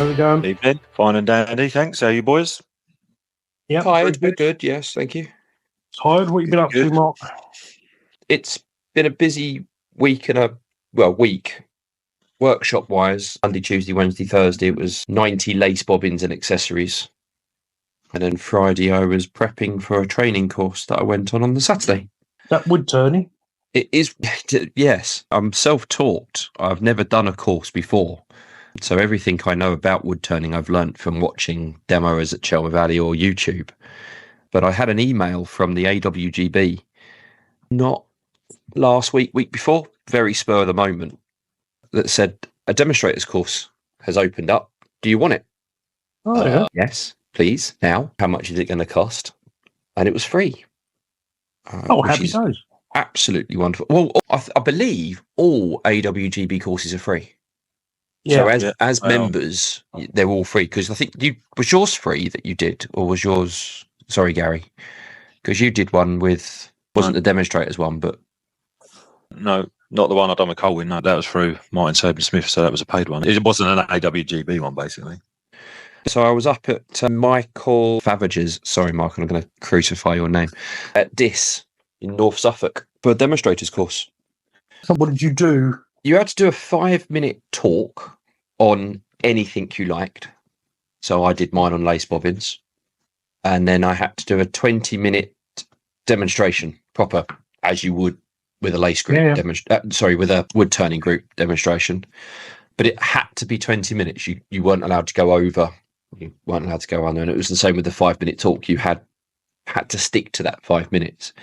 How's it going? Evening. Fine and dandy, thanks. How are you boys? Yeah, Tired, but good. Yes, thank you. tired. What you been up to, Good. Mark? It's been a busy week week. Workshop-wise, Monday, Tuesday, Wednesday, Thursday, it was 90 lace bobbins and accessories. And then Friday, I was prepping for a training course that I went on the Saturday. That Woodturning? It is, yes, I'm self-taught. I've never done a course before. So everything I know about woodturning, I've learnt from watching demos at Chelmer Valley or YouTube. But I had an email from the AWGB, not last week before, very spur of the moment, that said a demonstrators course has opened up. Do you want it? Oh, yeah. Yes, please. Now, how much is it going to cost? And it was free. Happy days. Absolutely wonderful. Well, I believe all AWGB courses are free. Yeah. So as members, they're all free. Because I think was yours free that you did, or was yours? Sorry, Gary, because you did one wasn't the demonstrators one, but No, not the one I done with Colwyn. No, that was through Martin Saban Smith, so that was a paid one. It wasn't an AWGB one, basically. So I was up at Michael Favage's. Sorry, Mark, I'm going to crucify your name at Dis in North Suffolk for a demonstrators course. So what did you do? You had to do a 5-minute talk on anything you liked. So I did mine on lace bobbins. And then I had to do a 20-minute demonstration, proper, as you would with a lace group with a wood turning group demonstration. But it had to be 20 minutes. You weren't allowed to go over. You weren't allowed to go under. And it was the same with the 5-minute talk. You had to stick to that 5 minutes.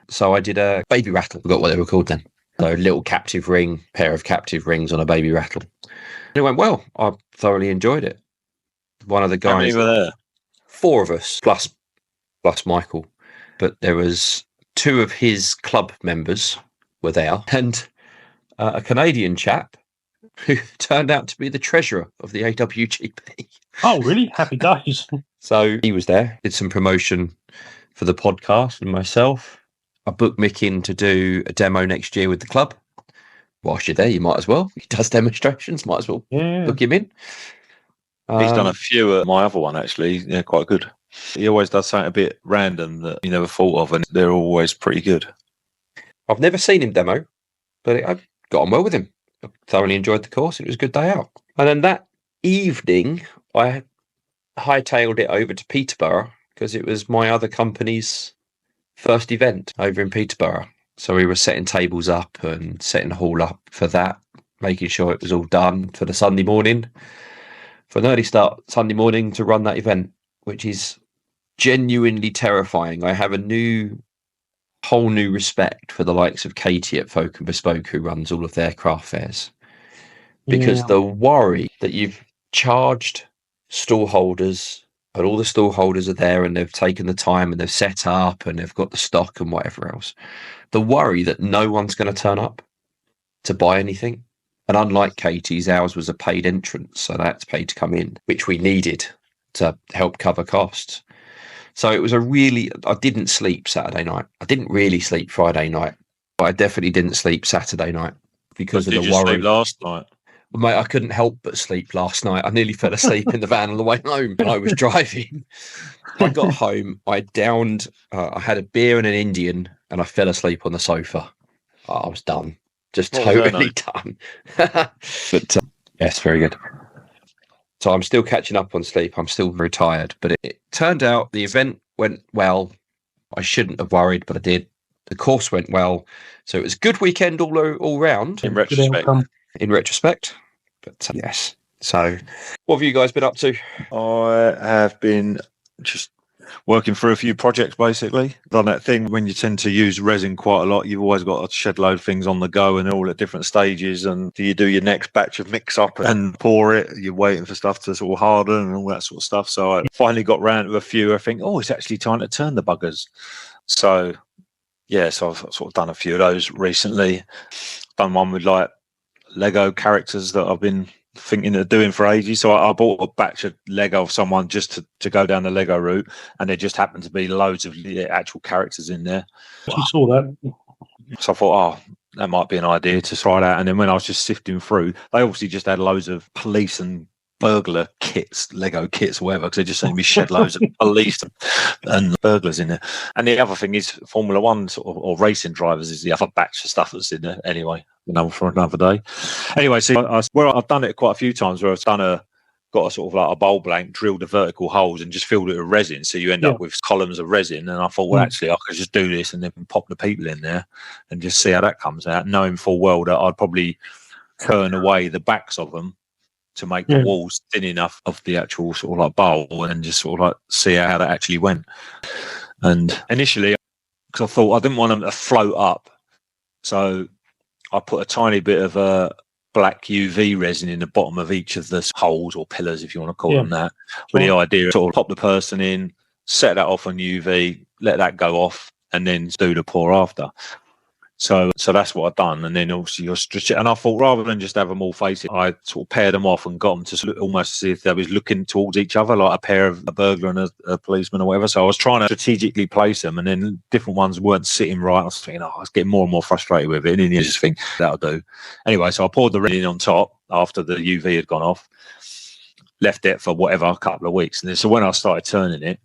So I did a baby rattle. I forgot what they were called then. So a little captive ring, pair of captive rings on a baby rattle. And it went well. I thoroughly enjoyed it. One of the guys. How many were there? 4 of us plus Michael, but there was 2 of his club members were there, and a Canadian chap who turned out to be the treasurer of the AWGB. Oh, really? Happy days. So he was there, did some promotion for the podcast and myself. I booked Mick in to do a demo next year with the club. Whilst you're there, you might as well. He does demonstrations, might as well book him in. He's done a few at my other one, actually. Yeah, quite good. He always does something a bit random that you never thought of, and they're always pretty good. I've never seen him demo, but I got on well with him. I thoroughly enjoyed the course. It was a good day out. And then that evening, I hightailed it over to Peterborough because it was my other company's first event over in Peterborough. So we were setting tables up and setting the hall up for that, making sure it was all done for the Sunday morning. For an early start Sunday morning to run that event, which is genuinely terrifying. I have a whole new respect for the likes of Katie at Folk and Bespoke, who runs all of their craft fairs, because the worry that you've charged stall holders and all the stall holders are there and they've taken the time and they've set up and they've got the stock and whatever else, the worry that no one's going to turn up to buy anything. And unlike Katie's, ours was a paid entrance, so that's paid to come in, which we needed to help cover costs. So it was I didn't sleep Saturday night. I didn't really sleep Friday night, but I definitely didn't sleep Saturday night because of the worry. Did you sleep last night? Mate, I couldn't help but sleep last night. I nearly fell asleep in the van on the way home when I was driving. I got home, I downed, I had a beer and an Indian, and I fell asleep on the sofa. I was done. Just totally done. But yes, very good. So I'm still catching up on sleep. I'm still very tired. But it turned out the event went well. I shouldn't have worried, but I did. The course went well. So it was a good weekend all round. In retrospect. But yes. So what have you guys been up to? I have been just working through a few projects, basically. Done that thing when you tend to use resin quite a lot. You've always got a shed load of things on the go and all at different stages. And do you do your next batch of mix up and pour it? You're waiting for stuff to sort of harden and all that sort of stuff. So I finally got round to a few. I think, it's actually time to turn the buggers. So, so I've sort of done a few of those recently. Done one with like Lego characters that I've been thinking of doing for ages. So I bought a batch of Lego of someone just to go down the Lego route, and there just happened to be loads of actual characters in there. I saw that. So I thought, that might be an idea to try it out. And then when I was just sifting through, they obviously just had loads of police and burglar kits, Lego kits, or whatever, because there just seem to be shed loads of police and burglars in there. And the other thing is Formula One or racing drivers is the other batch of stuff that's in there anyway, for another day. Anyway, so I've done it quite a few times where I've got a sort of like a bowl blank, drilled the vertical holes and just filled it with resin. So you end up with columns of resin. And I thought, well, actually, I could just do this and then pop the people in there and just see how that comes out, knowing full well that I'd probably turn away the backs of them to make the walls thin enough of the actual sort of like bowl and just sort of like see how that actually went. And initially, because I thought I didn't want them to float up, so I put a tiny bit of black UV resin in the bottom of each of the holes or pillars, if you want to call them that, with the idea of sort of pop the person in, set that off on UV, let that go off, and then do the pour after. So that's what I've done. And then obviously and I thought rather than just have them all face it, I sort of paired them off and got them to look almost as if they was looking towards each other, like a pair of a burglar and a policeman or whatever. So I was trying to strategically place them, and then different ones weren't sitting right. I was thinking, I was getting more and more frustrated with it. And then you just think, that'll do. Anyway, so I poured the resin on top after the UV had gone off, left it for whatever, a couple of weeks. And then so when I started turning it,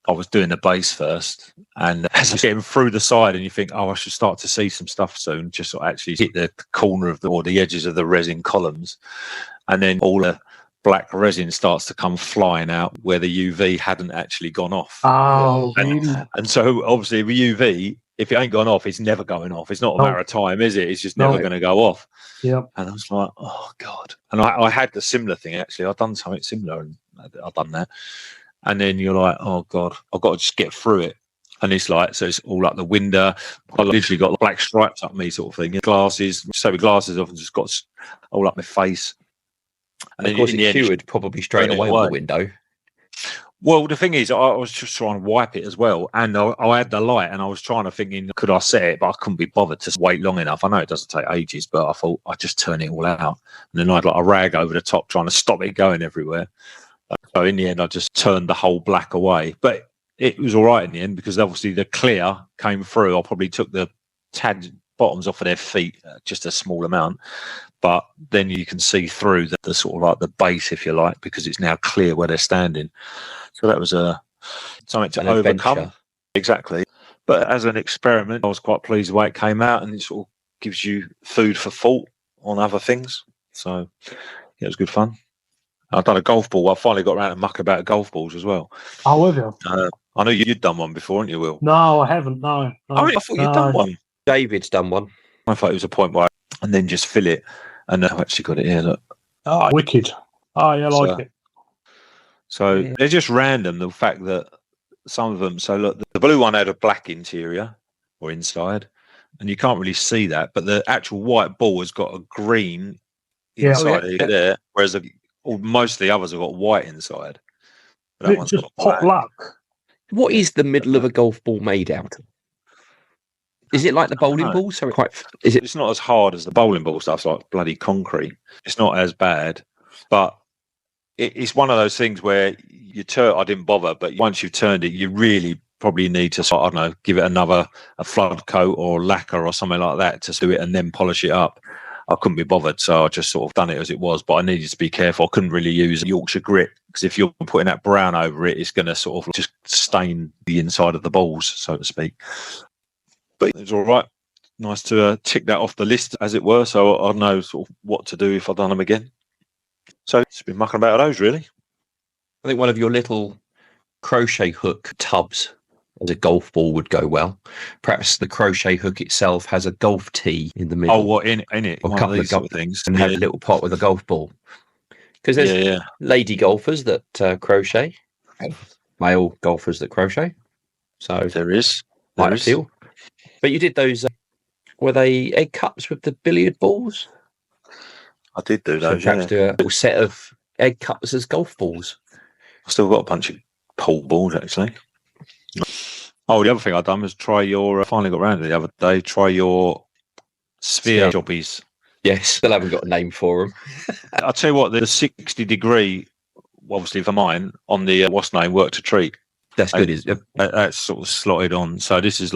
I was doing the base first, and as I was getting through the side, and you think, I should start to see some stuff soon, just sort of actually hit the corner of or the edges of the resin columns, and then all the black resin starts to come flying out where the UV hadn't actually gone off. Oh, and so obviously with UV, if it ain't gone off, it's never going off. It's not a matter of time, is it? It's just never going to go off. Yeah. And I was like, oh God. And I had the similar thing actually. I've done something similar, and I've done that. And then you're like, oh God, I've got to just get through it. And it's like, so it's all up the window. I literally got the black stripes up me sort of thing. Glasses, so with glasses off, and just got all up my face. And of course, it cured probably straight away on the window. Well, the thing is, I was just trying to wipe it as well. And I had the light, and I was trying to thinking, could I set it? But I couldn't be bothered to wait long enough. I know it doesn't take ages, but I thought I'd just turn it all out. And then I had like a rag over the top trying to stop it going everywhere. So in the end, I just turned the whole black away. But it was all right in the end, because obviously the clear came through. I probably took the tad bottoms off of their feet, just a small amount. But then you can see through the sort of like the base, if you like, because it's now clear where they're standing. So that was something to overcome. Adventure. Exactly. But as an experiment, I was quite pleased the way it came out, and it sort of gives you food for thought on other things. So it was good fun. I've done a golf ball. I finally got around to muck about golf balls as well. Oh, have you? I know you'd done one before, haven't you, Will? No, I haven't. No. Oh, I thought you'd done one. David's done one. I thought it was a point where and then just fill it. And I've actually got it here. Look. Oh, wicked. Oh, yeah, I like it. So they're just random. The fact that some of them. So look, the blue one had a black interior or inside, and you can't really see that. But the actual white ball has got a green inside there, whereas most of the others have got white inside. That one's just pot luck. What is the middle of a golf ball made out of? Is it like the bowling ball? So it's not as hard as the bowling ball stuff. It's like bloody concrete. It's not as bad, but it's one of those things where I didn't bother, but once you've turned it, you really probably need to, I don't know, give it a flood coat or lacquer or something like that to do it and then polish it up. I couldn't be bothered, so I just sort of done it as it was, but I needed to be careful. I couldn't really use Yorkshire grit, because if you're putting that brown over it, it's going to sort of just stain the inside of the balls, so to speak. But it's all right. Nice to tick that off the list, as it were, so I know sort of what to do if I've done them again. So it's been mucking about those, really. I think one of your little crochet hook tubs as a golf ball would go well. Perhaps the crochet hook itself has a golf tee in the middle. Oh, what in it? A couple of golf things, and have a little pot with a golf ball. Because there's lady golfers that crochet, male golfers that crochet. So there is. Appeal. But you did those. Were they egg cups with the billiard balls? I did do those. So perhaps do a little set of egg cups as golf balls. I've still got a bunch of pool balls, actually. Oh, the other thing I've done was try your. Finally got around to the other day. Try your sphere jobbies. Yes, still haven't got a name for them. I'll tell you what. The 60-degree, obviously for mine, on the what's name work to treat. That's good, isn't it? That's sort of slotted on. So this is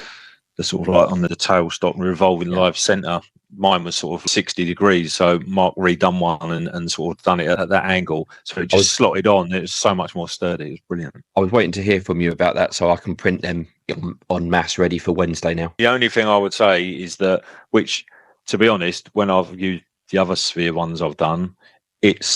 the sort of like on the tailstock revolving live centre mine was sort of 60 degrees. So Mark redone one and sort of done it at that angle. So it just slotted on. It was so much more sturdy. It was brilliant. I was waiting to hear from you about that so I can print them en masse ready for Wednesday now. The only thing I would say is that, which, to be honest, when I've used the other sphere ones I've done,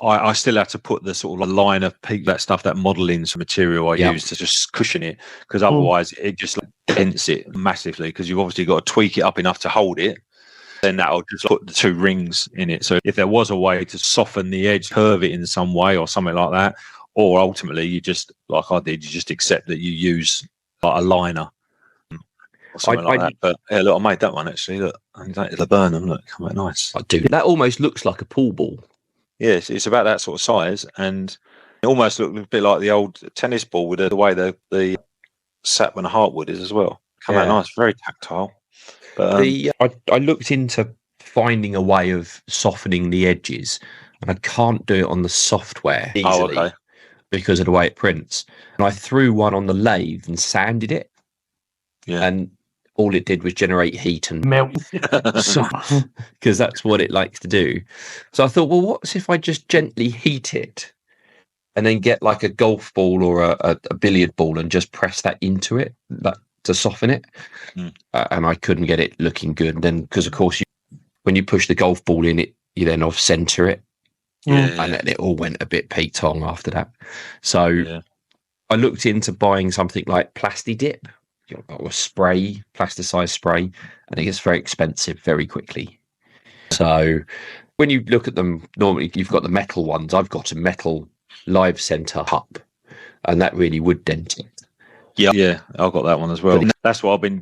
I still have to put the sort of line of that stuff, that modelling material I use to just cushion it, because otherwise it just dents it massively, because you've obviously got to tweak it up enough to hold it. Then that'll just put the two rings in it. So if there was a way to soften the edge, curve it in some way or something like that, or ultimately you just, like I did, you just accept that you use like a liner or something like that. But yeah, look, I made that one actually. Look, the Burnham, look, come out nice. I do. That almost looks like a pool ball. Yes, it's about that sort of size, and it almost looked a bit like the old tennis ball with the way the Sapman Heartwood is as well. Come out nice, very tactile. But I looked into finding a way of softening the edges, and I can't do it on the software easily because of the way it prints. And I threw one on the lathe and sanded it, and all it did was generate heat and melt, because that's what it likes to do. So I thought, well, what's if I just gently heat it and then get like a golf ball or a billiard ball and just press that into it to soften it? And I couldn't get it looking good. And then, because of course, when you push the golf ball in it, you then off center it, and then it all went a bit Pete-tong after that. So I looked into buying something like Plasti-Dip, or a spray, plasticized spray, and it gets very expensive very quickly. So when you look at them, normally you've got the metal ones. I've got a metal live center hub, and that really would dent it. Yeah, I've got that one as well. That's what I've been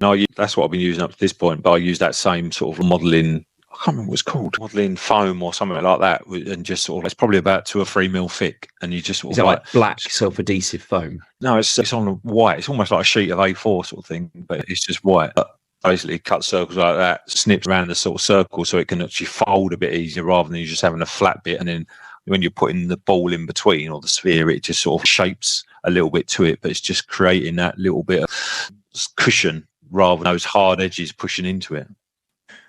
using up to this point. But I use that same sort of modelling. I can't remember what it's called, modelling foam or something like that, and just sort of, it's probably about 2 or 3 mil thick, and you just sort of like black self-adhesive foam? No, it's on white. It's almost like a sheet of A4 sort of thing, but it's just white. Basically, cut circles like that, snips around the sort of circle, so it can actually fold a bit easier rather than you just having a flat bit, and then when you're putting the ball in between or the sphere, it just sort of shapes a little bit to it, but it's just creating that little bit of cushion rather than those hard edges pushing into it.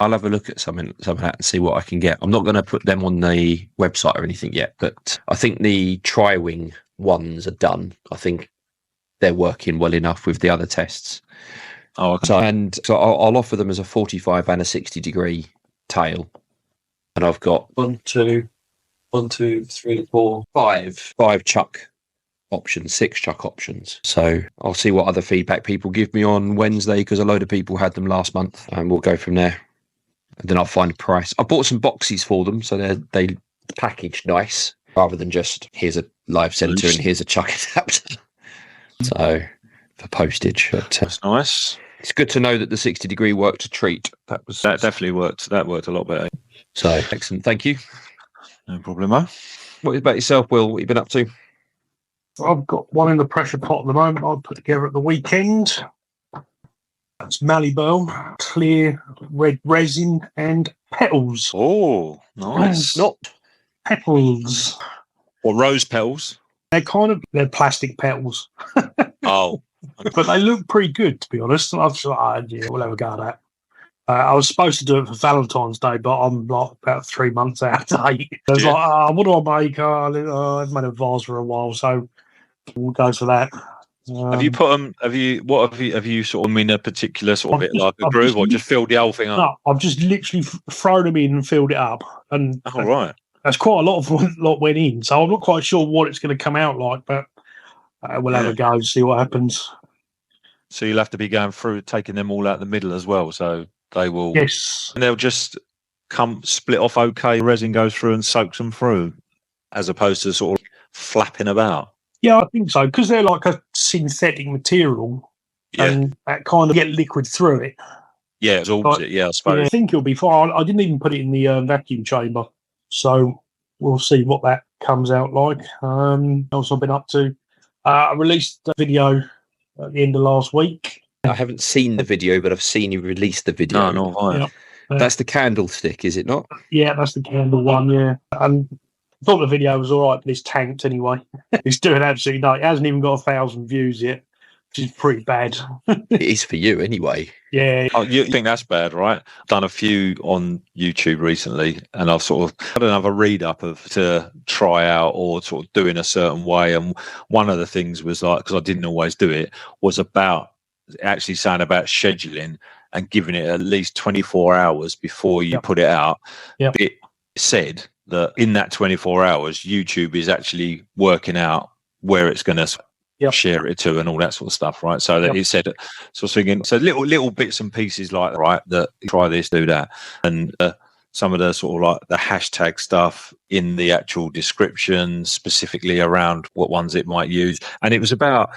I'll have a look at some of that and see what I can get. I'm not going to put them on the website or anything yet, but I think the tri-wing ones are done. I think they're working well enough with the other tests. Oh, okay. So I'll offer them as a 45 and a 60 degree tail. And I've got 5 chuck options, 6 chuck options. So I'll see what other feedback people give me on Wednesday, because a load of people had them last month, and we'll go from there. And then I'll find a price. I bought some boxes for them, so they packaged nice, rather than just here's a live center and here's a chuck adapter. So for postage, but that's nice. It's good to know that the 60 degree worked a treat. That definitely worked. That worked a lot better. So excellent, thank you. No problemo. What about yourself, Will? What have you been up to? I've got one in the pressure pot at the moment. I'll put together at the weekend. That's Malibel, clear red resin and petals. Oh, nice. Not petals. Or rose petals. They're plastic petals. Oh. Okay. But they look pretty good, to be honest. And I've just like, we'll have a go at that. I was supposed to do it for Valentine's Day, but I'm like about 3 months out of date. I was like, what do I make? I've made a vase for a while, so we'll go for that. Have you put them? Have you sort of in a particular sort of bit like a groove, or just filled the whole thing up? No, I've just literally thrown them in and filled it up, and right. That's quite a lot went in. So I'm not quite sure what it's going to come out like, but we'll have a go and see what happens. So you'll have to be going through taking them all out the middle as well. So they will, yes, and they'll just come split off. Okay, resin goes through and soaks them through, as opposed to sort of flapping about. Yeah, I think so, because they're like a synthetic material, and that kind of get liquid through it. Yeah, absorbs it. Yeah, I suppose. Yeah, I think it'll be fine. I didn't even put it in the vacuum chamber, so we'll see what that comes out like. Else I've been up to. I released a video at the end of last week. I haven't seen the video, but I've seen you release the video. No, right. Yeah. That's the candlestick, is it not? Yeah, that's the candle one, yeah. And I thought the video was all right, but it's tanked anyway. It's doing absolutely nothing. It hasn't even got 1,000 views yet. which is pretty bad. It is for you anyway. Yeah. Oh, you think that's bad, right? I've done a few on YouTube recently, and I've sort of had another read up of to try out or sort of doing a certain way. And one of the things was like, because I didn't always do it, was about actually saying about scheduling and giving it at least 24 hours before you put it out. Yep. It said that in that 24 hours, YouTube is actually working out where it's going to share it to and all that sort of stuff, right? So that it said, so I was thinking, so little bits and pieces like that, right, that try this, do that, and some of the sort of like the hashtag stuff in the actual description, specifically around what ones it might use. And it was about,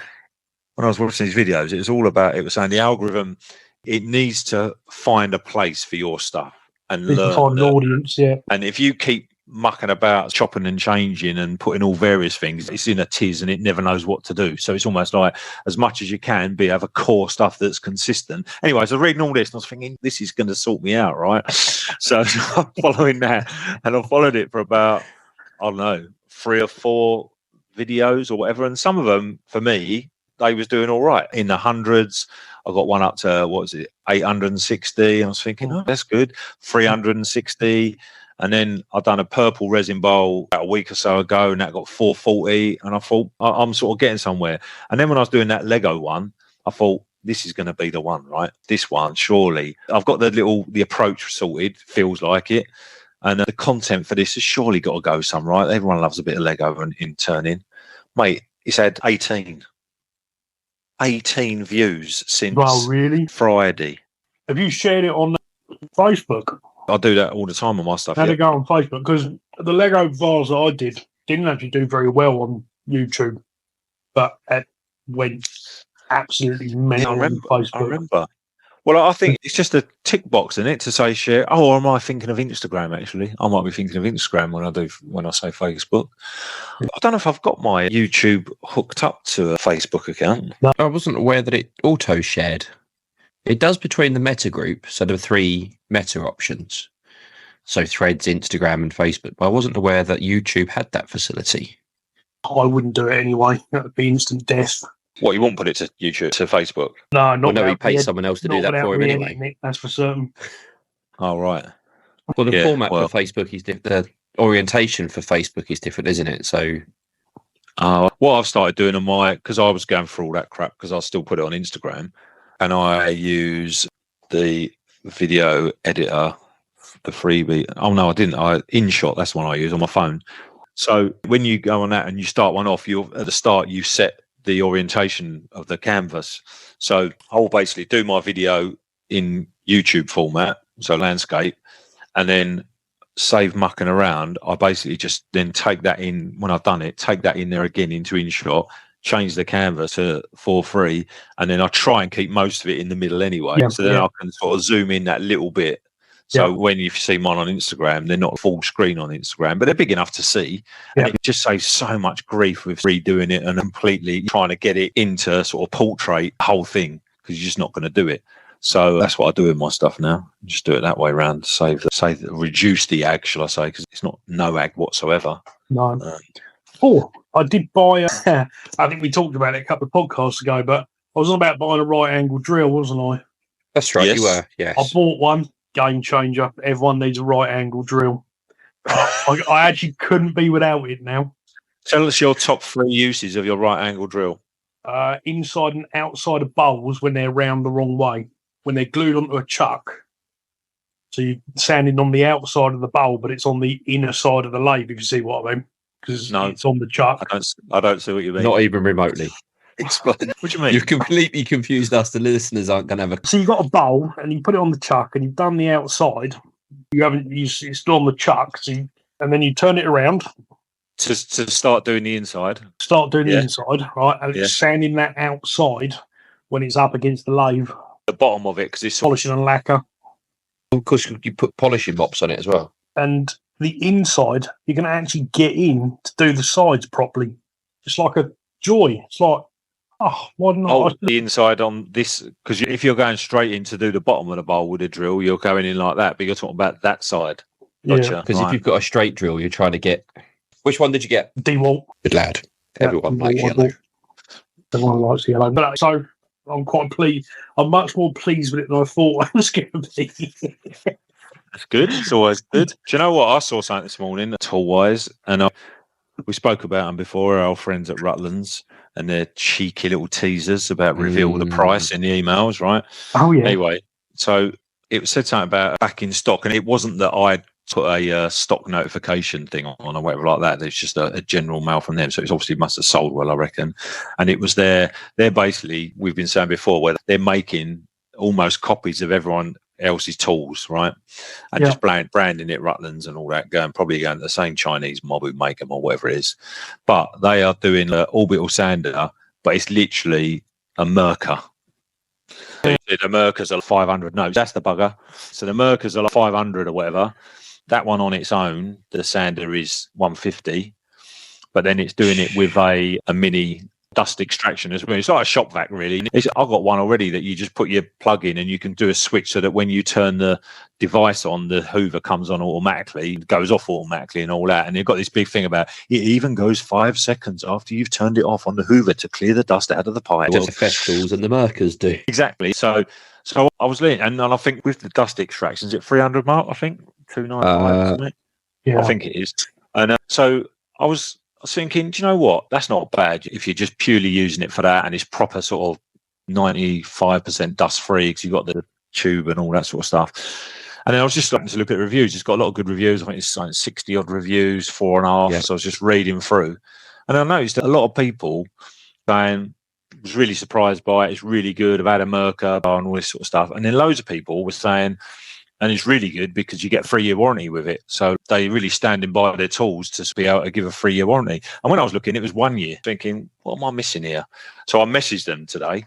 when I was watching these videos, it was all about, it was saying the algorithm, it needs to find a place for your stuff and learn an audience, And if you keep mucking about, chopping and changing and putting all various things, it's in a tiz and it never knows what to do. So it's almost like, as much as you can have a core stuff that's consistent. Anyway, so reading all this and I was thinking, this is going to sort me out, right? So I'm following that, and I followed it for about, I don't know, 3 or 4 videos or whatever, and some of them for me, they was doing all right in the hundreds. I got one up to, what was it, 860. I was thinking, oh, that's good. 360. And then I'd done a purple resin bowl about a week or so ago, and that got 440. And I thought, I'm sort of getting somewhere. And then when I was doing that Lego one, I thought, this is going to be the one, right? This one, surely. I've got the approach sorted, feels like it. And the content for this has surely got to go some, right? Everyone loves a bit of Lego in turning. Mate, it's had 18 views since really? Friday. Have you shared it on Facebook? I do that all the time on my stuff. How to go on Facebook? Because the Lego vase that I didn't actually do very well on YouTube, but it went absolutely mental on Facebook. I remember. Well, I think it's just a tick box in it to say share. Oh, or am I thinking of Instagram? Actually, I might be thinking of Instagram when I say Facebook. I don't know if I've got my YouTube hooked up to a Facebook account. No. I wasn't aware that it auto shared. It does between the meta group, so there are 3 meta options. So Threads, Instagram, and Facebook. But I wasn't aware that YouTube had that facility. I wouldn't do it anyway. That would be instant death. What, you won't put it to YouTube, to Facebook? No, not. Well, no, he pays someone else to do that for him anyway. That's for certain. Oh, right. Well, the format for Facebook is different. The orientation for Facebook is different, isn't it? So, what I've started doing on my, because I was going through all that crap, because I still put it on Instagram, and I use the video editor, the freebie. Oh no, I didn't. InShot, that's the one I use on my phone. So when you go on that and you start one off, at the start you set the orientation of the canvas. So I'll basically do my video in YouTube format, so landscape, and then save mucking around. I basically just then take that in, when I've done it, take that in there again into InShot, change the canvas to 4:3, and then I try and keep most of it in the middle anyway. So then I can sort of zoom in that little bit. So when you see mine on Instagram, they're not full screen on Instagram, but they're big enough to see. And it just saves so much grief with redoing it and completely trying to get it into sort of portrait whole thing, because you're just not going to do it. So that's what I do with my stuff now. Just do it that way around, reduce the ag, shall I say, because it's not no ag whatsoever. No. I did buy, I think we talked about it a couple of podcasts ago, but I was on about buying a right angle drill, wasn't I? That's right, you were, yes. I bought one, game changer. Everyone needs a right angle drill. I actually couldn't be without it now. Tell us your top 3 uses of your right angle drill. Inside and outside of bowls when they're round the wrong way, when they're glued onto a chuck. So you're sanding on the outside of the bowl, but it's on the inner side of the lathe, if you see what I mean. Because it's on the chuck. I don't see what you mean. Not even remotely. Explain. What do you mean? You've completely confused us. The listeners aren't going to have a... So you've got a bowl and you put it on the chuck and you've done the outside. It's still on the chuck. And then you turn it around. To start doing the inside. The inside, right? And it's sanding that outside when it's up against the lathe. The bottom of it, because it's polishing and lacquer. Of course, you put polishing mops on it as well. And the inside, you can actually get in to do the sides properly. It's like a joy. It's like, why not? The inside on this, because if you're going straight in to do the bottom of the bowl with a drill, you're going in like that, but you're talking about that side. Gotcha. Because if you've got a straight drill, you're trying to get... Which one did you get? DeWalt. Good lad. Everyone likes yellow. Everyone likes yellow. But so I'm quite pleased. I'm much more pleased with it than I thought I was going to be. That's good. It's always good. Do you know what? I saw something this morning, tool wise, and we spoke about them before, our friends at Rutland's and their cheeky little teasers about reveal the price in the emails, right? Oh, yeah. Anyway, so it said something about back in stock, and it wasn't that I put a stock notification thing on or whatever like that. It's just a general mail from them. So it's obviously must have sold well, I reckon. And it was they're basically, we've been saying before, where they're making almost copies of everyone else's tools, right? And just branding it Rutland's and all that, probably going to the same Chinese mob who make them or whatever it is. But they are doing an orbital sander, but it's literally a Mercer. So the Mercers are 500 notes. That's the bugger. So the Mercers are like 500 or whatever. That one on its own, the sander is 150, but then it's doing it with a mini dust extraction as well. It's like a shop vac, really. I've got one already that you just put your plug in and you can do a switch so that when you turn the device on, the Hoover comes on automatically, goes off automatically and all that. And you've got this big thing about it even goes 5 seconds after you've turned it off on the Hoover to clear the dust out of the pipe. Just the Festols and the Mercers do. Exactly. So I was leaning, and I think with the dust extractions at 300 mark, I think 295, isn't it? Yeah. I think it is. And so I was thinking, do you know what? That's not bad if you're just purely using it for that, and it's proper sort of 95% dust free because you've got the tube and all that sort of stuff. And then I was just starting to look at reviews. It's got a lot of good reviews. I think it's like 60 odd reviews, 4.5. Yeah. So I was just reading through, and I noticed that a lot of people saying, was really surprised by it. It's really good. I've had a Mercer and all this sort of stuff. And then loads of people were saying, and it's really good because you get a 3-year warranty with it. So they really standing by their tools to be able to give a 3-year warranty. And when I was looking, it was 1 year, thinking, what am I missing here? So I messaged them today.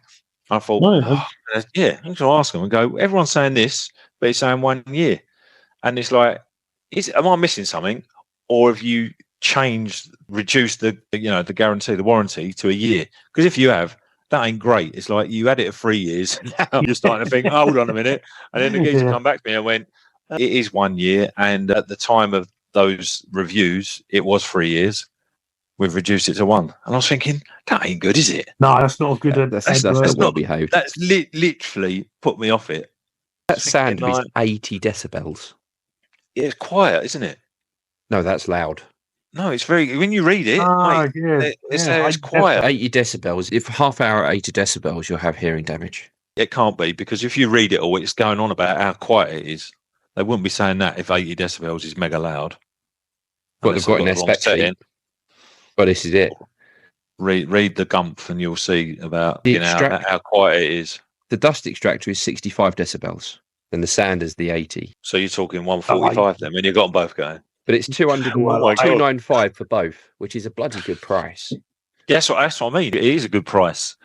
I thought, I'm going to ask them and go, everyone's saying this, but it's saying 1 year. And it's like, am I missing something? Or have you reduced the guarantee, the warranty to a year? Because if you have, that ain't great. It's like you had it at 3 years. Now I'm just starting to think, hold on a minute. And then the geezer come back to me and went, it is 1 year. And at the time of those reviews, it was 3 years. We've reduced it to 1. And I was thinking, that ain't good, is it? No, that's not good. That's not well behaved. That's literally put me off it. That sound is 80 decibels. It's quiet, isn't it? No, that's loud. No, it's very. When you read it, it's quiet. 80 decibels. If half hour at 80 decibels, you'll have hearing damage. It can't be, because if you read it all, it's going on about how quiet it is. They wouldn't be saying that if 80 decibels is mega loud. What they've got in their spec sheet. But this is it. Read the Gumph and you'll see about how quiet it is. The dust extractor is 65 decibels, and the sander's the 80. So you're talking 145 then, when you've got them both going. But it's 295 for both, which is a bloody good price. Yeah, that's what I mean. It is a good price.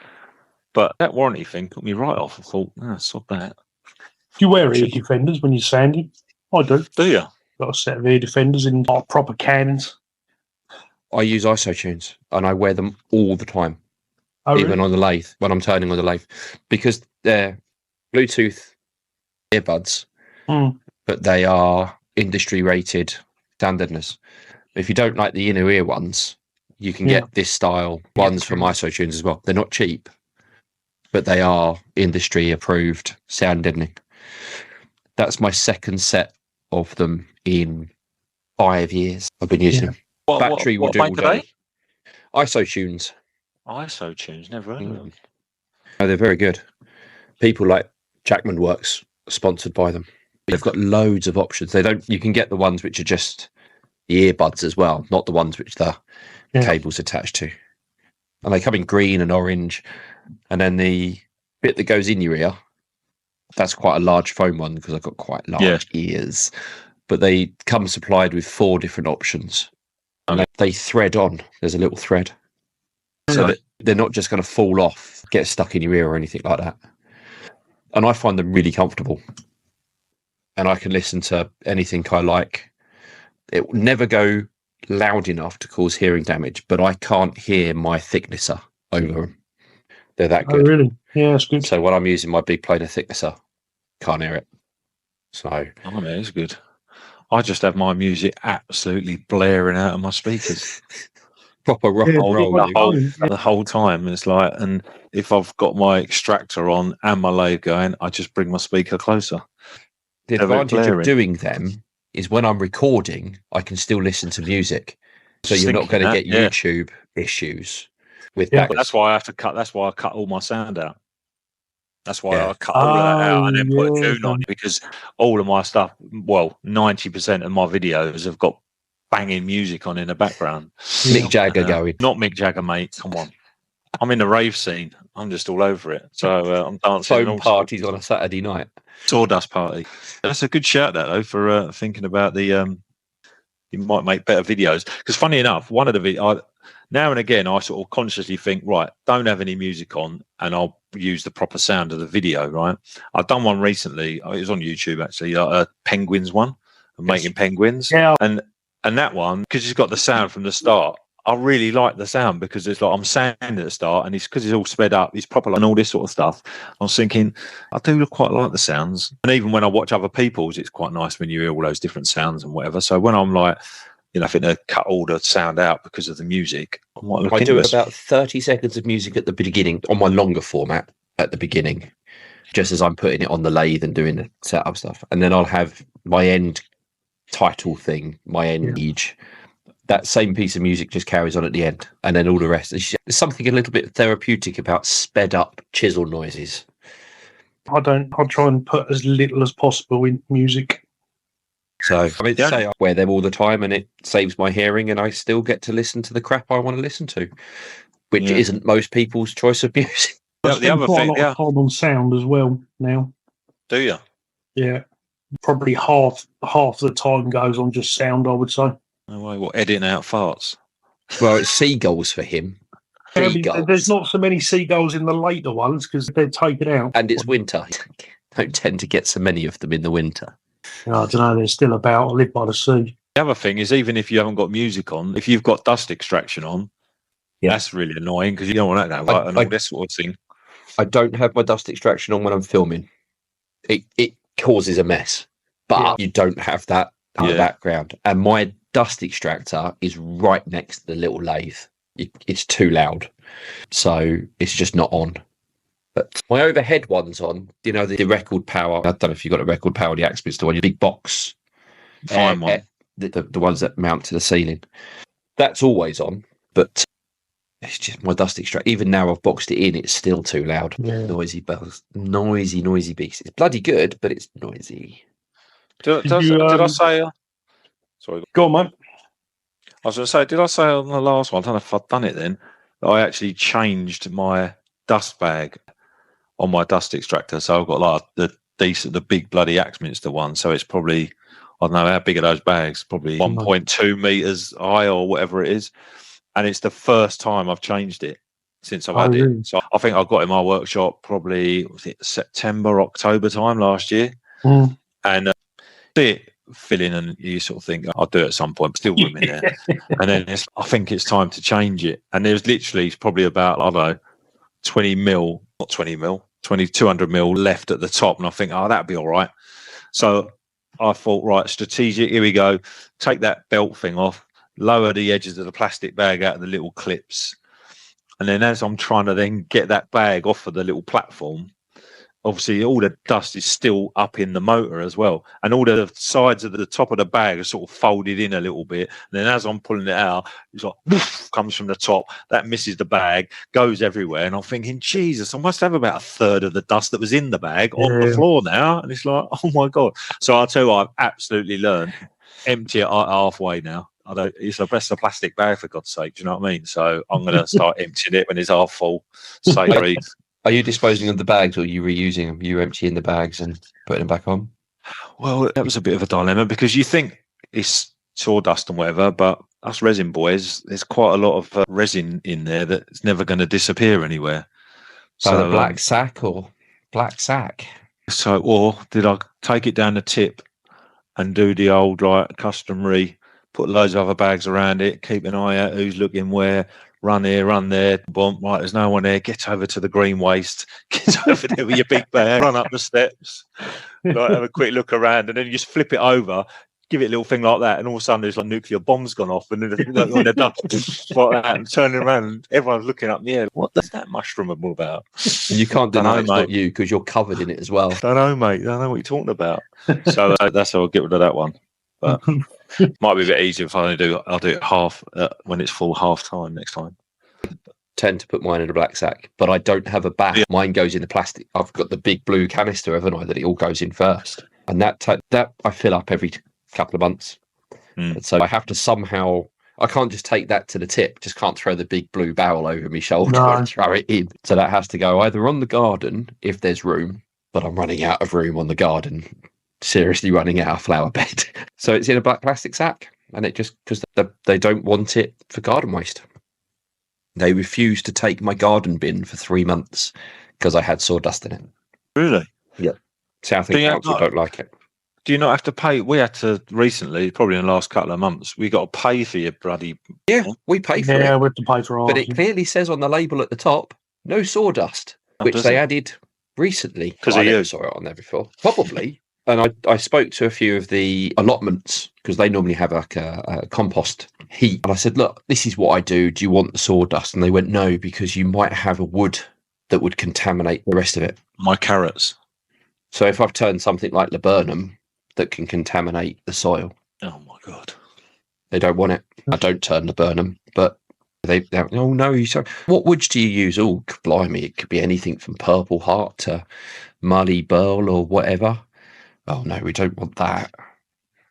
But that warranty thing put me right off. I thought, sod that. Do you wear ear defenders when you're sanding? I do. Do you? Got a set of ear defenders in proper cannons. I use isotunes, and I wear them all the time. Oh, even on the lathe, when I'm turning on the lathe. Because they're Bluetooth earbuds, but they are industry-rated standardness. If you don't like the inner ear ones, you can get this style ones from isotunes as well. They're not cheap, but they are industry approved sound deadening. That's my second set of them in 5 years. I've been using them. Battery will do all day. Isotunes. Isotunes, never heard of them. Oh, they're very good. People like Jackman Works are sponsored by them. They've got loads of options. You can get the ones which are just the earbuds as well, not the ones which the cable's attached to. And they come in green and orange. And then the bit that goes in your ear, that's quite a large foam one because I've got quite large ears. But they come supplied with 4 different options. And they thread on. There's a little thread. So that they're not just going to fall off, get stuck in your ear or anything like that. And I find them really comfortable. And I can listen to anything I like. It will never go loud enough to cause hearing damage, but I can't hear my thicknesser over them. They're that good. Oh, really? Yeah, that's good. So when I'm using my big planer thicknesser, can't hear it. So, it's good. I just have my music absolutely blaring out of my speakers. proper rock and roll. The whole time. It's like, and if I've got my extractor on and my lathe going, I just bring my speaker closer. The advantage of doing them is when I'm recording, I can still listen to music. So you're not going to get YouTube issues with that. That's why I have to cut. That's why I cut all my sound out. That's why I cut all of that out and then put a tune on it, because all of my stuff, well, 90% of my videos have got banging music on in the background. Mick Jagger going. Not Mick Jagger, mate. Come on. I'm in the rave scene. I'm just all over it. So I'm dancing. Foam parties on a Saturday night. Sawdust party. That's a good shout, that though, for thinking about the. You might make better videos, because funny enough, one of the now and again I sort of consciously think, right, don't have any music on, and I'll use the proper sound of the video. Right, I've done one recently. It was on YouTube actually, a penguins one, making penguins. Yeah, and that one, because it's got the sound from the start. I really like the sound, because it's like I'm sounding at the start, and it's because it's all sped up, it's proper and all this sort of stuff. I was thinking, I do quite like the sounds, and even when I watch other people's, it's quite nice when you hear all those different sounds and whatever. So when I'm like, I think they cut all the sound out because of the music. I do about 30 seconds of music at the beginning on my longer format at the beginning, just as I'm putting it on the lathe and doing the setup stuff, and then I'll have my end title thing, my end age. That same piece of music just carries on at the end, and then all the rest. There's something a little bit therapeutic about sped up chisel noises. I try and put as little as possible in music. So I mean, say I wear them all the time, and it saves my hearing, and I still get to listen to the crap I want to listen to, which isn't most people's choice of music. The other thing, a lot of time on sound as well now. Do you? Yeah, probably half the time goes on just sound, I would say. No way. What, editing out farts? Well, it's seagulls for him. There's not so many seagulls in the later ones because they're taken out. And it's winter. Don't tend to get so many of them in the winter. I don't know. They're still about. I live by the sea. The other thing is, even if you haven't got music on, if you've got dust extraction on, that's really annoying, because you don't want that now, and all this sort of thing. I don't have my dust extraction on when I'm filming. It causes a mess, but you don't have that in the background. And my dust extractor is right next to the little lathe. It's too loud, so it's just not on. But my overhead one's on. The record power. I don't know if you've got a record power, the Axminster one, your big box, fine one, the ones that mount to the ceiling. That's always on, but it's just my dust extractor. Even now I've boxed it in, it's still too loud. Yeah. Noisy bells, noisy beast. It's bloody good, but it's noisy. Did I say? Sorry, go on, mate. I was going to say, did I say on the last one? I don't know if I've done it then. I actually changed my dust bag on my dust extractor, so I've got like the big bloody Axminster one. So it's probably, I don't know how big are those bags, probably 1.2 meters high or whatever it is. And it's the first time I've changed it since I've had it. So I think I got in my workshop probably September, October time last year, and it filling, and you sort of think I'll do it at some point, but still room in there. And then I think it's time to change it. And there's literally probably about, I don't know, 200 mil left at the top, and I think, that'd be all right. So I thought, right, strategic, here we go, take that belt thing off, lower the edges of the plastic bag out of the little clips, and then as I'm trying to then get that bag off of the little platform, obviously all the dust is still up in the motor as well, and all the sides of the top of the bag are sort of folded in a little bit, and then as I'm pulling it out, it's like woof, comes from the top, that misses the bag, goes everywhere, and I'm thinking, Jesus, I must have about a third of the dust that was in the bag on the floor now, and it's like, oh my God. So I'll tell you what, I've absolutely learned, empty it halfway now. It's the best of plastic bag, for God's sake, do you know what I mean? So I'm going to start emptying it when it's half full. Are you disposing of the bags, or are you reusing them? You emptying the bags and putting them back on? Well, that was a bit of a dilemma, because you think it's sawdust and whatever, but us resin boys, there's quite a lot of resin in there that's never going to disappear anywhere. So the black sack or black sack? So, or did I take it down the tip and do the old customary, put loads of other bags around it, keep an eye out who's looking where, run here, run there, boom, right, there's no one there, get over to the green waste, get over there with your big bag, run up the steps, have a quick look around, and then you just flip it over, give it a little thing like that, and all of a sudden there's like nuclear bombs gone off, and then when they're done like that, and turning around, and everyone's looking up in the air. What is that mushroom all about? And you can't deny it's mate. not you because you're covered in it as well. Don't know, mate. Don't know what you're talking about. So that's how I'll get rid of that one. But might be a bit easier if I'll do it half when it's full half time next time. Tend to put mine in a black sack, but I don't have a bag. Yeah. Mine goes in the plastic. I've got the big blue canister, haven't I? That it all goes in first, and that I fill up every couple of months. So I have to somehow. I can't just take that to the tip. Just can't throw the big blue barrel over my shoulder and throw it in. So that has to go either on the garden if there's room, but I'm running out of room on the garden. Seriously running out of flower bed. So it's in a black plastic sack, and it just because they don't want it for garden waste. They refused to take my garden bin for 3 months because I had sawdust in it. Really? Yeah. Southend Council don't like it. Do you not have to pay? We had to recently, probably in the last couple of months, we got to pay for your bloody... Yeah, we pay for it. Yeah, we have to pay for ours. But it clearly says on the label at the top, no sawdust, which they added recently. Because I you never saw it on there before. Probably. And I spoke to a few of the allotments because they normally have like a compost heap. And I said, look, this is what I do. Do you want the sawdust? And they went, no, because you might have a wood that would contaminate the rest of it. My carrots. So if I've turned something like laburnum that can contaminate the soil. Oh, my God. They don't want it. I don't turn laburnum, but they oh, no. So what woods do you use? Oh, blimey, it could be anything from Purple Heart to Muddy Burl or whatever. Oh, no, we don't want that.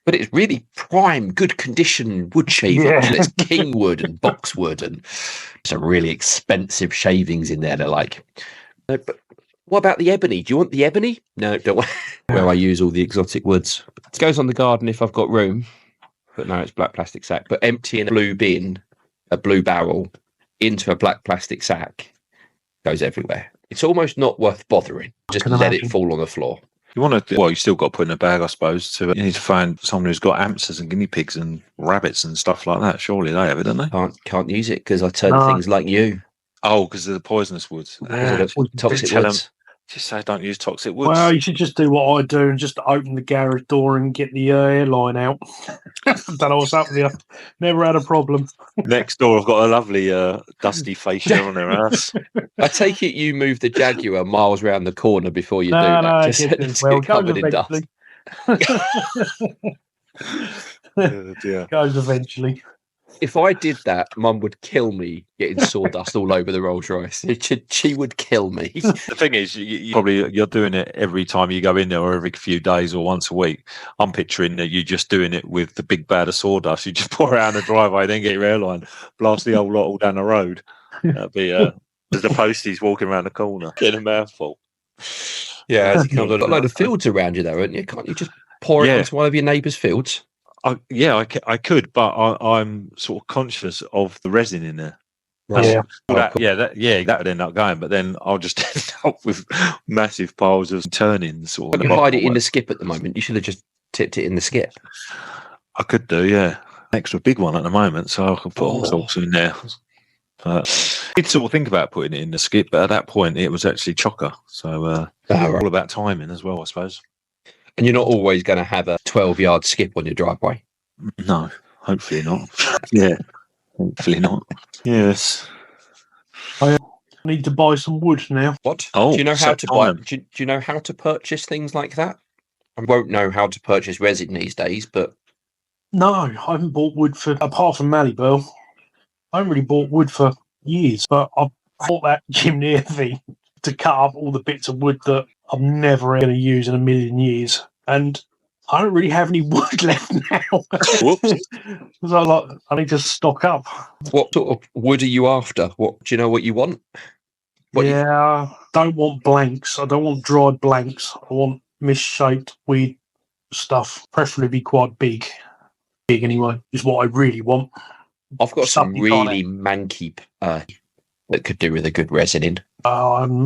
But it's really prime, good condition wood shaving. Yeah. It's Kingwood and Boxwood and some really expensive shavings in there. They're like, no, but what about the ebony? Do you want the ebony? No, don't want. Where I use all the exotic woods. It goes on the garden if I've got room. But no, it's black plastic sack. But emptying a blue bin, a blue barrel, into a black plastic sack goes everywhere. It's almost not worth bothering. Just let it fall on the floor. You want to, well, you still got to put in a bag, I suppose. You need to find someone who's got hamsters and guinea pigs and rabbits and stuff like that. Surely they have it, don't they? Can't use it because I turn things like you. Oh, because of the poisonous woods. Toxic woods. Just say don't use toxic woods. Well, you should just do what I do and just open the garage door and get the airline out. Don't know what's up with you. Never had a problem. Next door, I've got a lovely dusty fascia on their ass. I take it you move the Jaguar miles round the corner before you do that. No, just get covered in dust. Goes eventually. If I did that, Mum would kill me getting sawdust all over the Rolls Royce. She would kill me. The thing is, you're doing it every time you go in there, or every few days, or once a week. I'm picturing that you're just doing it with the big bag of sawdust. You just pour it out in the driveway, then get your airline, blast the whole lot all down the road. That'd be as the posties walking around the corner, getting a mouthful. Yeah, as you got a load of fields around you, though, haven't you? Can't you just pour it into one of your neighbours' fields? I could, but I'm sort of conscious of the resin in there. Right. That would end up going, but then I'll just end up with massive piles of turnings. But you hide it in the skip at the moment. You should have just tipped it in the skip. I could do, yeah. Extra big one at the moment, so I can put all sorts in there. But I did sort of think about putting it in the skip, but at that point it was actually chocker. So all about timing as well, I suppose. And you're not always going to have a 12-yard skip on your driveway. No, hopefully not. Yeah, hopefully not. Yes. I need to buy some wood now. What? Do you know how to buy? Do you know how to purchase things like that? I won't know how to purchase resin these days, but no, I haven't bought wood apart from Malibel. I haven't really bought wood for years, but I bought that chimney thing to cut up all the bits of wood that I'm never going to use in a million years, and I don't really have any wood left now. Whoops! So I need to stock up. What sort of wood are you after? What do you know? What you want? I don't want blanks. I don't want dried blanks. I want misshaped, weird stuff. Preferably be quite big. Big anyway is what I really want. I've got some really manky that could do with a good resin in.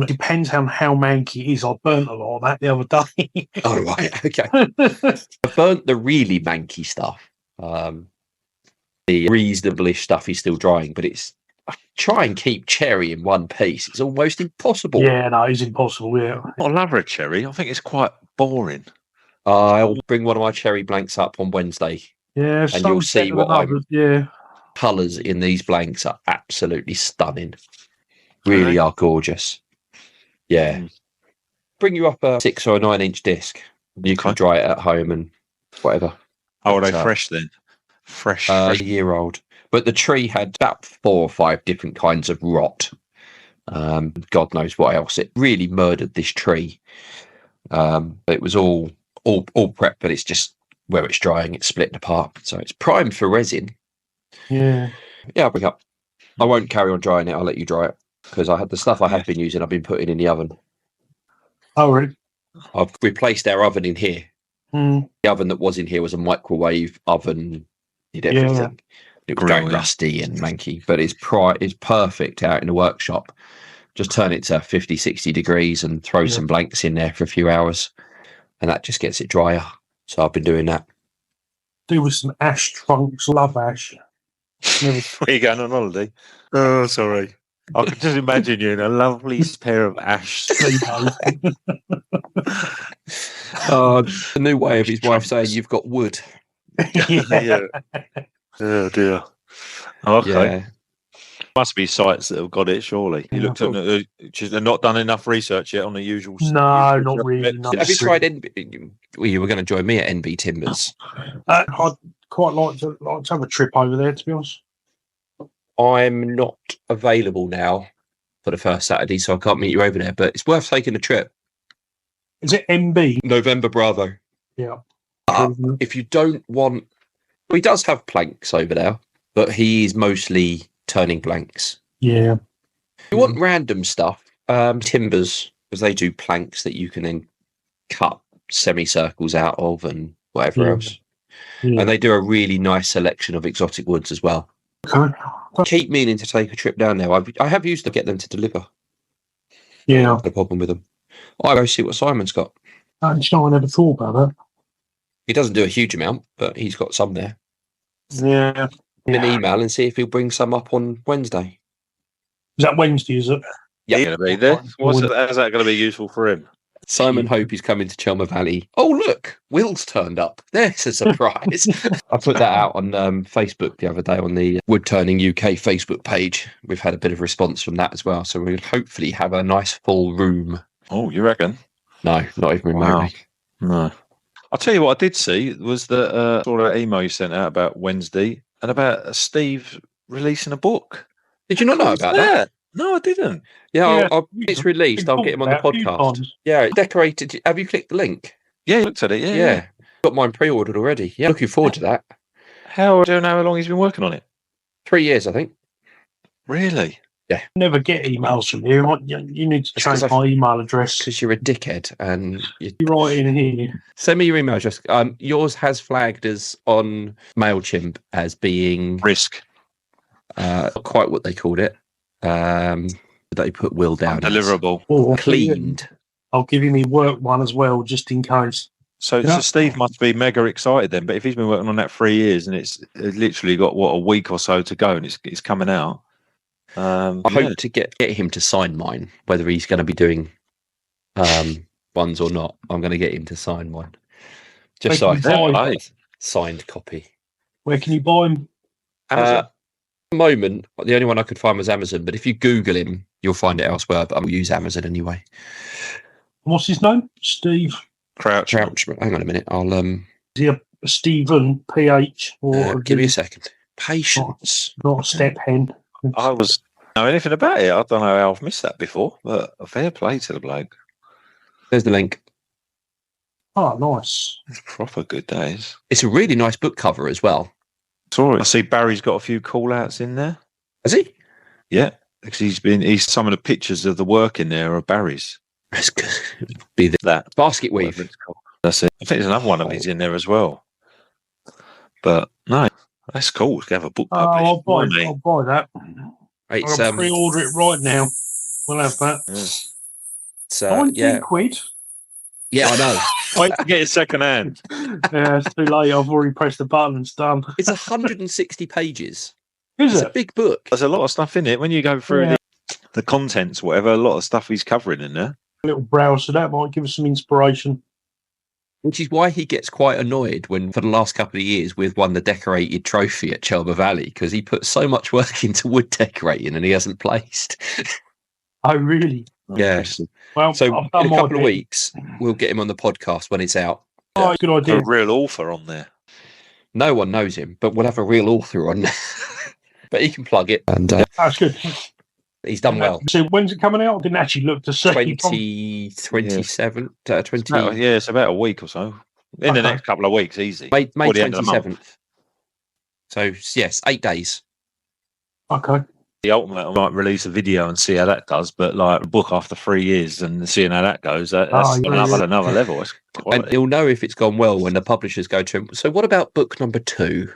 Depends on how manky it is. I burnt a lot of that the other day. Oh, right. Okay. I burnt the really manky stuff. The reasonably stuff is still drying, but I try and keep cherry in one piece. It's almost impossible. Yeah, no, it's impossible. Yeah. I love red cherry. I think it's quite boring. I'll bring one of my cherry blanks up on Wednesday, Yeah, and you'll see what Yeah. colours in these blanks are absolutely stunning. Really are gorgeous. Yeah. Bring you up a 6 or a 9-inch disc. You can dry it at home and whatever. Oh, are they fresh then? Fresh. A year old. But the tree had about 4 or 5 different kinds of rot. God knows what else. It really murdered this tree. It was all prep, but it's just where it's drying, it's split apart. So it's primed for resin. Yeah. Yeah, I'll bring up. I won't carry on drying it. I'll let you dry it because I had the stuff I have been using. I've been putting in the oven. Oh, really? I've replaced our oven in here. Mm. The oven that was in here was a microwave oven. Did everything. Yeah. It was going rusty and manky, but it's perfect out in the workshop. Just turn it to 50, 60 degrees and throw some blanks in there for a few hours, and that just gets it drier. So I've been doing that. Do with some ash trunks. Love ash. Where are you going on holiday? Oh, sorry. I can just imagine you in a lovely pair of ash. A new way of his wife saying you've got wood. Yeah. Oh dear. Okay. Yeah. Must be sites that have got it, surely. You looked at they've not done enough research yet on the usual. No, not really. Have you tried NB? Well, you were going to join me at NB Timbers. I'd quite like to have a trip over there, to be honest. I'm not available now for the first Saturday, so I can't meet you over there, but it's worth taking a trip. Is it MB? November Bravo. Yeah. If you don't want... Well, he does have planks over there, but he's mostly turning blanks. Yeah. If you want random stuff, Timbers, because they do planks that you can then cut semicircles out of and whatever else. Yeah. And they do a really nice selection of exotic woods as well. Okay. I keep meaning to take a trip down there. I have used to get them to deliver. Yeah. No problem with them. I'll go see what Simon's got. I never thought about that. He doesn't do a huge amount, but he's got some there. Yeah. An email and see if he'll bring some up on Wednesday. Is that Wednesday, is it? Yeah. He's going to be there. How's that going to be useful for him? Simon Hope is coming to Chelmer Valley. Oh, look, Will's turned up. There's a surprise. I put that out on Facebook the other day on the Woodturning UK Facebook page. We've had a bit of response from that as well. So we'll hopefully have a nice full room. Oh, you reckon? No, not even remotely. Wow. No. I'll tell you what I did see was that sort of email you sent out about Wednesday and about Steve releasing a book. Did you not know about that? No, I didn't. Yeah, it's released. I'll get him on the podcast. Yeah, decorated. Have you clicked the link? Yeah, you looked at it. Yeah. Got mine pre-ordered already. Yeah, looking forward to that. Do you know how long he's been working on it? 3 years, I think. Really? Yeah. Never get emails from you. You need to change my email address. Because you're a dickhead and you write in here. Send me your email address. Yours has flagged as on MailChimp as being Risk. Not quite what they called it. They put Will down. Deliverable. Or cleaned. I'll give you my work one as well, just in case. So Steve must be mega excited then. But if he's been working on that 3 years and it's literally got a week or so to go and it's coming out. I hope to get him to sign mine, whether he's going to be doing ones or not. I'm going to get him to sign mine. Just so I can signed copy. Where can you buy him? Amazon. At the moment, the only one I could find was Amazon, but if you Google him, you'll find it elsewhere, but I'll use Amazon anyway. What's his name? Steve Crouch. Hang on a minute. I'll Is he a Stephen PH or give me a second. Patience. Not a step hen. I was know anything about it. I don't know how I've missed that before, but a fair play to the bloke. There's the link. Oh, nice. It's proper good days. It's a really nice book cover as well. Sorry. I see Barry's got a few call outs in there. Has he? Yeah. Because he's some of the pictures of the work in there are Barry's. That's good. Be that basket weave. That's it. I think there's another one of his in there as well. But no, that's cool to have a book published. I'll buy that. I'll pre-order it right now. We'll have that. Yeah. It's 19 quid. Yeah, I know. Wait to get it second hand. Yeah, it's too late. I've already pressed the button and it's done. It's 160 pages. It's a big book. There's a lot of stuff in it. When you go through the contents, whatever, a lot of stuff he's covering in there. A little browse, so that might give us some inspiration. Which is why he gets quite annoyed when, for the last couple of years, we've won the decorated trophy at Chelmer Valley, because he put so much work into wood decorating and he hasn't placed. Oh, really? Yeah. Well, So I've in done a my couple of bit. weeks, we'll get him on the podcast when it's out. Oh, good idea. A real author on there. No one knows him, but we'll have a real author on there. But he can plug it, and That's good. he's done well. So when's it coming out? I didn't actually look to see. 27th, 20. It's about a week or so. In the next couple of weeks, easy. May Or the end of the month. 27th. So, yes, 8 days. Okay. The ultimate, I might release a video and see how that does, but like a book after 3 years and seeing how that goes, that's another level. It's And he'll know if it's gone well when the publishers go to him. So, what about book number 2?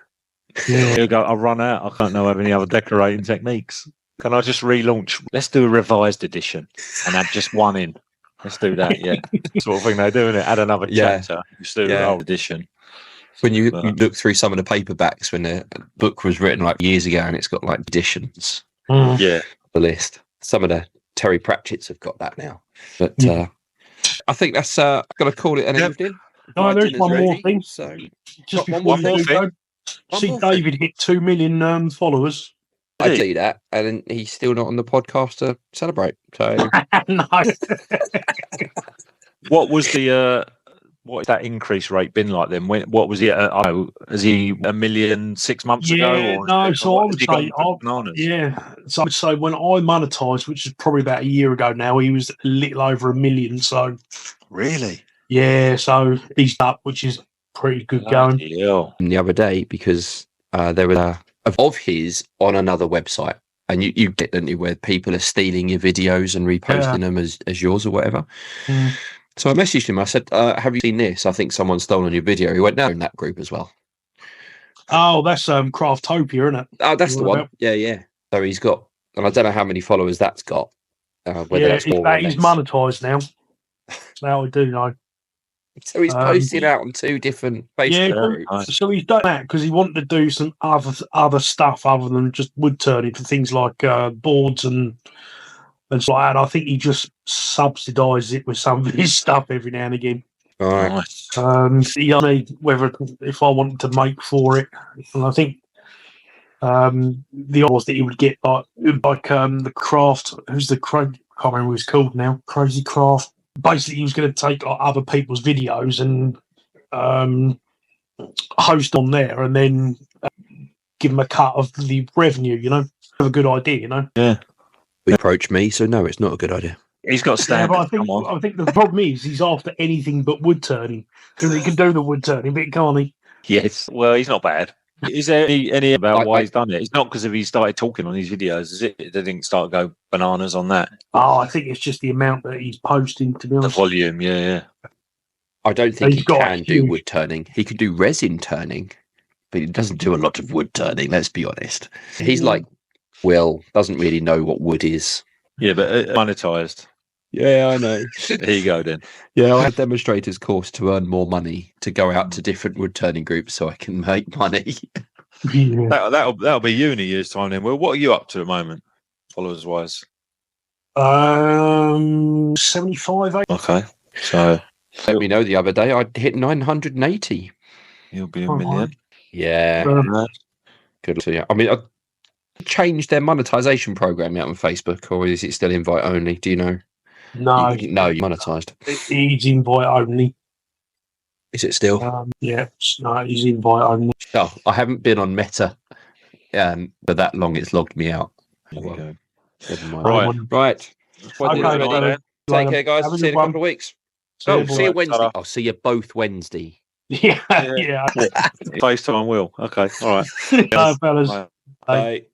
Yeah. He'll go, I'll run out. I can't have any other decorating techniques. Can I just relaunch? Let's do a revised edition and add just one in. Let's do that, yeah. Sort of thing they're doing it. Add another chapter. Just do the whole edition. When you look through some of the paperbacks when the book was written like years ago and it's got like editions. Yeah. The list. Some of the Terry Pratchett's have got that now. But I think that's going to call it an evening. No, there's one more thing. So, just one before more we thing. go, see David hit 2 million followers. I see that, and he's still not on the podcast to celebrate. So, No. What was the what has that increase rate been like then? What was he? Is he 1 million 6 months ago? Or no. So I would say, So I would say when I monetised, which is probably about a year ago now, he was a little over 1 million. So really, yeah. So he's up, which is pretty good going. The other day, because there was of his on another website, and you get, don't you, where people are stealing your videos and reposting them as yours or whatever. So I messaged him. I said, have you seen this? I think someone's stolen your video. He went, no, in that group as well. Oh, that's Craftopia, isn't it? Oh, that's the one. Yeah. So he's got, and I don't know how many followers that's got. Whether that's more or he's less. monetised now. Now I do know. So he's posted out on 2 different Facebook groups. So he's done that because he wanted to do some other stuff other than just wood turning for things like boards and stuff like that. I think he just subsidises it with some of his stuff every now and again. All right. He asked me whether if I wanted to make for it, and I think the odds that he would get like the craft. Who's the can't remember what it's called now. Crazy Craft. Basically, he was going to take like, other people's videos and host on there, and then give them a cut of the revenue. You know, have a good idea. You know. Yeah. He approached me, so no, it's not a good idea. He's got standards. Yeah, but I think the problem is he's after anything but wood turning because he can do the wood turning, but can't he? Yes. Well, he's not bad. Is there any about why he's done it? It's not because he started talking on his videos, is it? It didn't start to go bananas on that. Oh, I think it's just the amount that he's posting, to be honest. The volume, yeah. I don't think he can do wood turning. He could do resin turning, but he doesn't do a lot of wood turning, let's be honest. He's like, Will, doesn't really know what wood is. Yeah, but monetized. Yeah, I know. There you go then. Yeah, I had a demonstrator's course to earn more money to go out to different wood turning groups so I can make money. Yeah. That'll be you in a year's time then. Well, what are you up to at the moment, followers wise? 75. Okay, so Let me know the other day I hit 980. You'll be a million. Yeah, good to you. I mean, I changed their monetization program out on Facebook, or is it still invite only? Do you know? No, you monetized. He's invite only. Is it still? Yeah, no, he's invite only. Oh, I haven't been on Meta for that long. It's logged me out. Never mind. Right. Okay, take care, guys. See you in a couple of weeks. See you Wednesday. I'll see you both Wednesday. Yeah. FaceTime will. Okay, all right. Bye, fellas. Bye.